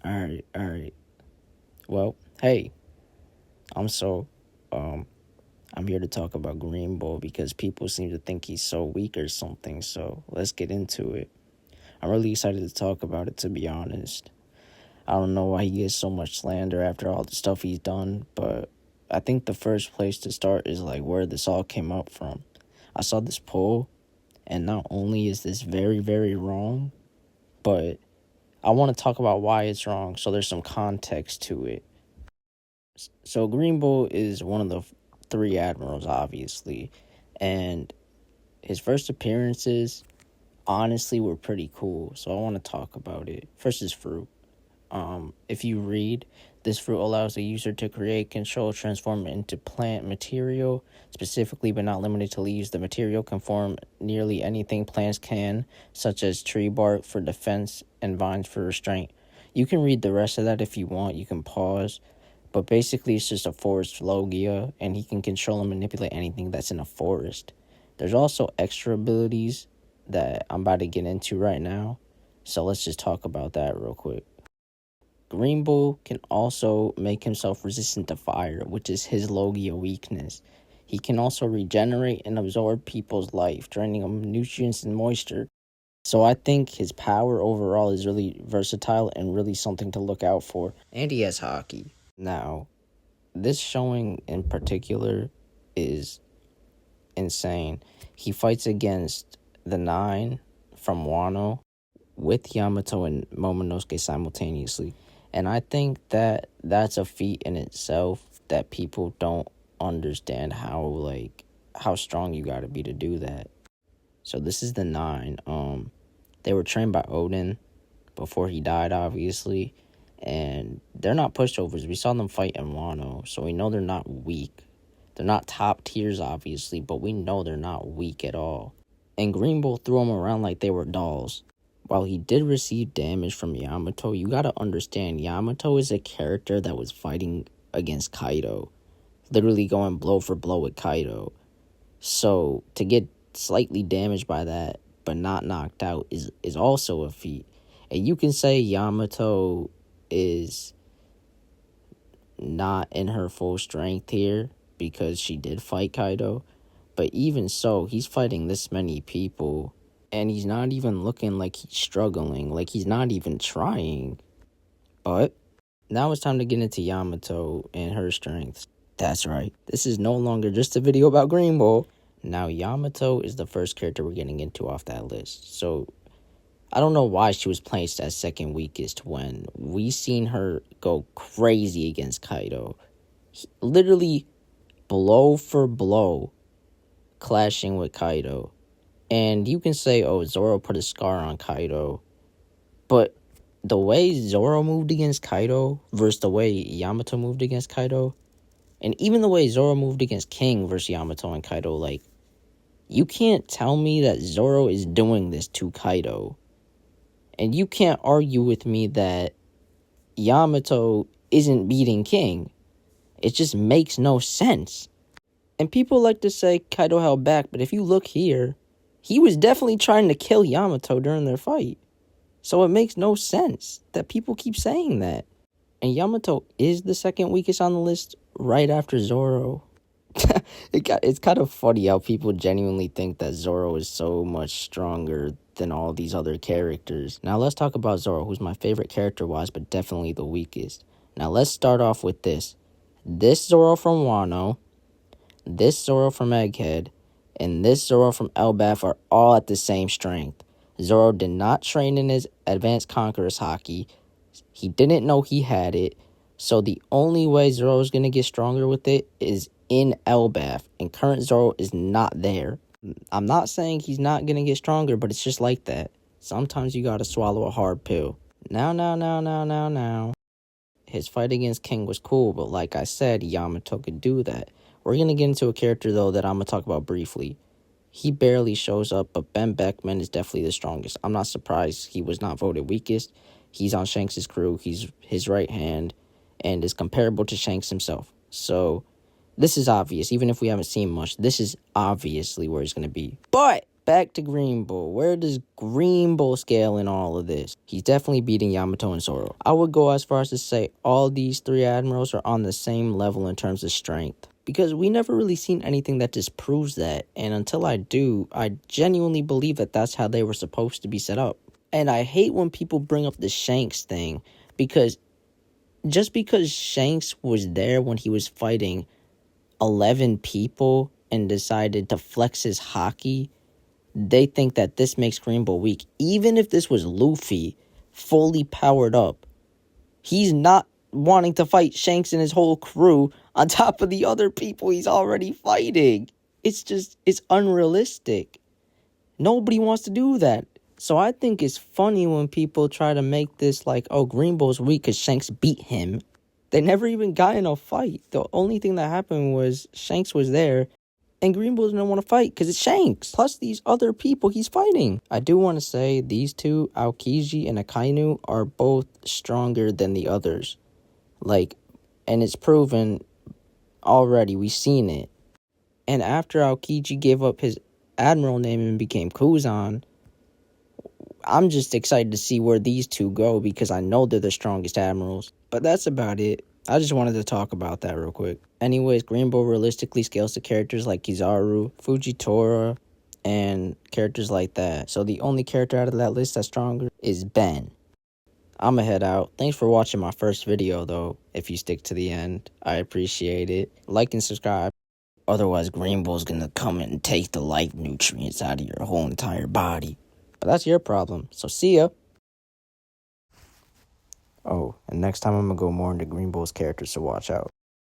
All right. Well, hey, I'm so, um, I'm here to talk about Green Bull because people seem to think he's so weak or something. So let's get into it. I'm really excited to talk about it, to be honest. I don't know why he gets so much slander after all the stuff he's done, but I think the first place to start is like where this all came up from. I saw this poll, and not only is this very, very wrong, but I want to talk about why it's wrong so there's some context to it. So Green Bull is one of the three admirals, obviously, and his first appearances honestly were pretty cool. So I want to talk about it. First is fruit. If you read, this fruit allows the user to create, control, transform into plant material, specifically but not limited to leaves. The material can form nearly anything plants can, such as tree bark for defense and vines for restraint. You can read the rest of that if you want. You can pause. But basically, it's just a forest logia, and he can control and manipulate anything that's in a forest. There's also extra abilities that I'm about to get into right now. So let's just talk about that real quick. Green Bull can also make himself resistant to fire, which is his logia weakness. He can also regenerate and absorb people's life, draining them nutrients and moisture. So I think his power overall is really versatile and really something to look out for. And he has hockey. Now, this showing in particular is insane. He fights against the 9 from Wano with Yamato and Momonosuke simultaneously. And I think that that's a feat in itself that people don't understand how strong you got to be to do that. So this is the 9. They were trained by Odin before he died, obviously. And they're not pushovers. We saw them fight in Wano, so we know they're not weak. They're not top tiers, obviously, but we know they're not weak at all. And Green Bull threw them around like they were dolls. While he did receive damage from Yamato, you gotta understand, Yamato is a character that was fighting against Kaido. Literally going blow for blow with Kaido. So, to get slightly damaged by that, but not knocked out, is also a feat. And you can say Yamato is not in her full strength here because she did fight Kaido, but even so, he's fighting this many people and he's not even looking like he's struggling, like he's not even trying. But now it's time to get into Yamato and her strengths. That's right, this is no longer just a video about Green Bull. Now Yamato is the first character we're getting into off that list. So I don't know why she was placed as second weakest when we seen her go crazy against Kaido. Literally blow for blow clashing with Kaido. And you can say, oh, Zoro put a scar on Kaido. But the way Zoro moved against Kaido versus the way Yamato moved against Kaido, and even the way Zoro moved against King versus Yamato and Kaido, like, you can't tell me that Zoro is doing this to Kaido. And you can't argue with me that Yamato isn't beating King. It just makes no sense. And people like to say Kaido held back, but if you look here, he was definitely trying to kill Yamato during their fight. So it makes no sense that people keep saying that. And Yamato is the second weakest on the list right after Zoro. It's kind of funny how people genuinely think that Zoro is so much stronger than all these other characters. Now let's talk about Zoro, who's my favorite character-wise, but definitely the weakest. Now let's start off with this. This Zoro from Wano, this Zoro from Egghead, and this Zoro from Elbaf are all at the same strength. Zoro did not train in his Advanced Conqueror's Haki. He didn't know he had it. So the only way Zoro is going to get stronger with it is in Elbaf. And current Zoro is not there. I'm not saying he's not going to get stronger, but it's just like that. Sometimes you got to swallow a hard pill. Now. His fight against King was cool, but like I said, Yamato could do that. We're going to get into a character, though, that I'm going to talk about briefly. He barely shows up, but Ben Beckman is definitely the strongest. I'm not surprised he was not voted weakest. He's on Shanks' crew. He's his right hand and is comparable to Shanks himself. So this is obvious. Even if we haven't seen much, this is obviously where he's going to be. But back to Green Bull. Where does Green Bull scale in all of this? He's definitely beating Yamato and Zoro. I would go as far as to say all these three admirals are on the same level in terms of strength, because we never really seen anything that disproves that, and until I do, I genuinely believe that that's how they were supposed to be set up. And I hate when people bring up the Shanks thing, because just because Shanks was there when he was fighting 11 people and decided to flex his hockey, they think that this makes Green Bull weak. Even if this was Luffy fully powered up, he's not wanting to fight Shanks and his whole crew on top of the other people he's already fighting. It's unrealistic. Nobody wants to do that. So I think it's funny when people try to make this like, oh, Green Bull's weak because Shanks beat him. They never even got in a fight. The only thing that happened was Shanks was there, and Green Bull didn't want to fight because it's Shanks. Plus these other people he's fighting. I do want to say these two, Aokiji and Akainu, are both stronger than the others. Like, and it's proven already. We've seen it. And after Aokiji gave up his admiral name and became Kuzan, I'm just excited to see where these two go because I know they're the strongest admirals. But that's about it. I just wanted to talk about that real quick. Anyways, Green Bull realistically scales to characters like Kizaru, Fujitora, and characters like that. So the only character out of that list that's stronger is Ben. I'ma head out. Thanks for watching my first video though. If you stick to the end, I appreciate it. Like and subscribe. Otherwise, Green Bull's gonna come and take the life nutrients out of your whole entire body. But that's your problem. So see ya. Oh, and next time I'm gonna go more into Green Bull's characters, so watch out.